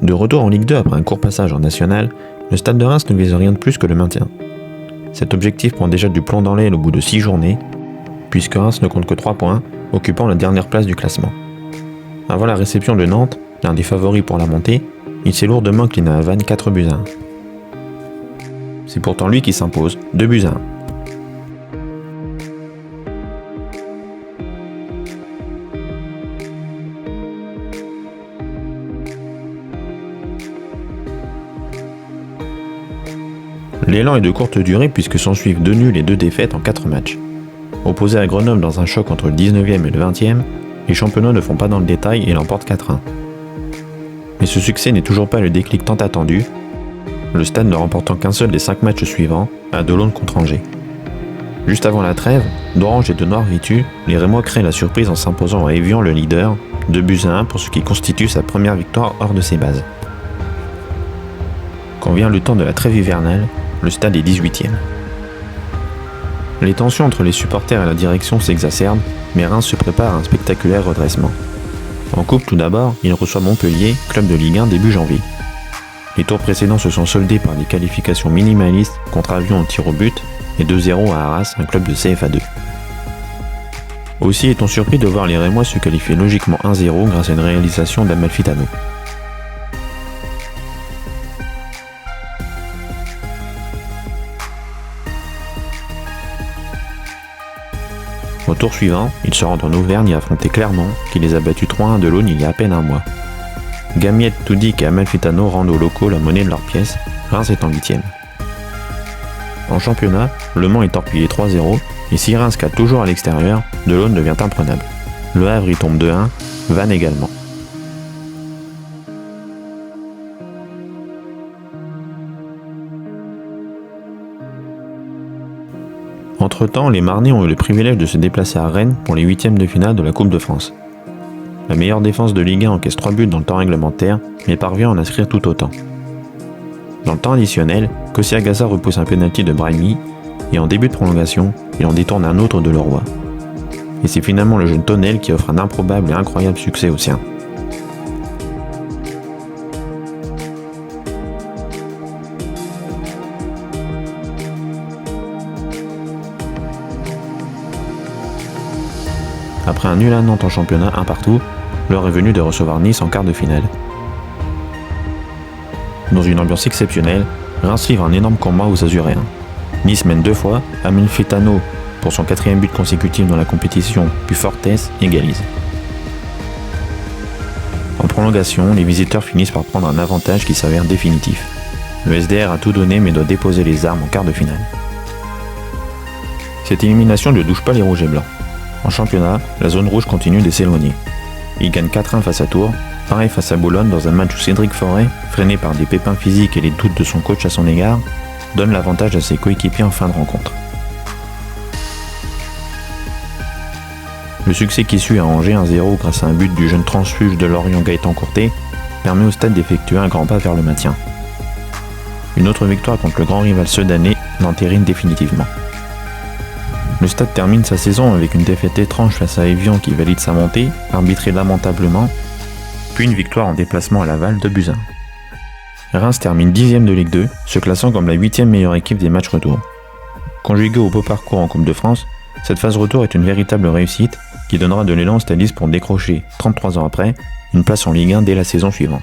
De retour en Ligue 2 après un court passage en National, le Stade de Reims ne vise rien de plus que le maintien. Cet objectif prend déjà du plomb dans l'aile au bout de 6 journées, puisque Reims ne compte que 3 points, occupant la dernière place du classement. Avant la réception de Nantes, l'un des favoris pour la montée, il s'est lourdement incliné à Vannes 4-1. C'est pourtant lui qui s'impose, 2-1. L'élan est de courte durée puisque s'ensuivent 2 nuls et 2 défaites en 4 matchs. Opposés à Grenoble dans un choc entre le 19e et le 20e, les championnats ne font pas dans le détail et l'emportent 4-1. Mais ce succès n'est toujours pas le déclic tant attendu, le Stade ne remportant qu'un seul des 5 matchs suivants, à Delaune contre Angers. Juste avant la trêve, d'orange et de noir vêtus, les Rémois créent la surprise en s'imposant à Évian le leader, 2-1 pour ce qui constitue sa première victoire hors de ses bases. Quand vient le temps de la trêve hivernale, le Stade est 18e. Les tensions entre les supporters et la direction s'exacerbent, mais Reims se prépare à un spectaculaire redressement. En coupe tout d'abord, il reçoit Montpellier, club de Ligue 1 début janvier. Les tours précédents se sont soldés par des qualifications minimalistes contre Avion au tir au but et 2-0 à Arras, un club de CFA2. Aussi est-on surpris de voir les Rémois se qualifier logiquement 1-0 grâce à une réalisation d'Amalfitano. Au tour suivant, ils se rendent en Auvergne et affrontent Clermont, qui les a battus 3-1 de l'Aune il y a à peine un mois. Gamiette, Toudic et Amalfitano rendent aux locaux la monnaie de leur pièce, Reims est en 8e. En championnat, Le Mans est torpillé 3-0, et si Reims cale toujours à l'extérieur, Delaune devient imprenable. Le Havre y tombe 2-1, Vannes également. Entre-temps, les Marnais ont eu le privilège de se déplacer à Rennes pour les 8e de finale de la Coupe de France. La meilleure défense de Ligue 1 encaisse 3 buts dans le temps réglementaire, mais parvient à en inscrire tout autant. Dans le temps additionnel, Koscielny repousse un pénalty de Brahimi, et en début de prolongation, il en détourne un autre de Leroy. Et c'est finalement le jeune Tonel qui offre un improbable et incroyable succès aux siens. Après un nul à Nantes en championnat 1-1, l'heure est venue de recevoir Nice en quart de finale. Dans une ambiance exceptionnelle, Reims livre un énorme combat aux Azuréens. Nice mène 2 fois, Amalfitano pour son 4e but consécutif dans la compétition, puis Fortes égalise. En prolongation, les visiteurs finissent par prendre un avantage qui s'avère définitif. Le SDR a tout donné mais doit déposer les armes en quart de finale. Cette élimination ne douche pas les rouges et blancs. En championnat, la zone rouge continue de s'éloigner. Il gagne 4-1 face à Tours, pareil face à Boulogne dans un match où Cédric Forêt, freiné par des pépins physiques et les doutes de son coach à son égard, donne l'avantage à ses coéquipiers en fin de rencontre. Le succès qui suit à Angers 1-0 grâce à un but du jeune transfuge de Lorient Gaëtan Courtet permet au Stade d'effectuer un grand pas vers le maintien. Une autre victoire contre le grand rival sedanais l'entérine définitivement. Le Stade termine sa saison avec une défaite étrange face à Évian qui valide sa montée, arbitrée lamentablement, puis une victoire en déplacement à Laval 2-1. Reims termine 10e de Ligue 2, se classant comme la 8e meilleure équipe des matchs retour. Conjuguée au beau parcours en Coupe de France, cette phase retour est une véritable réussite qui donnera de l'élan aux stadistes pour décrocher, 33 ans après, une place en Ligue 1 dès la saison suivante.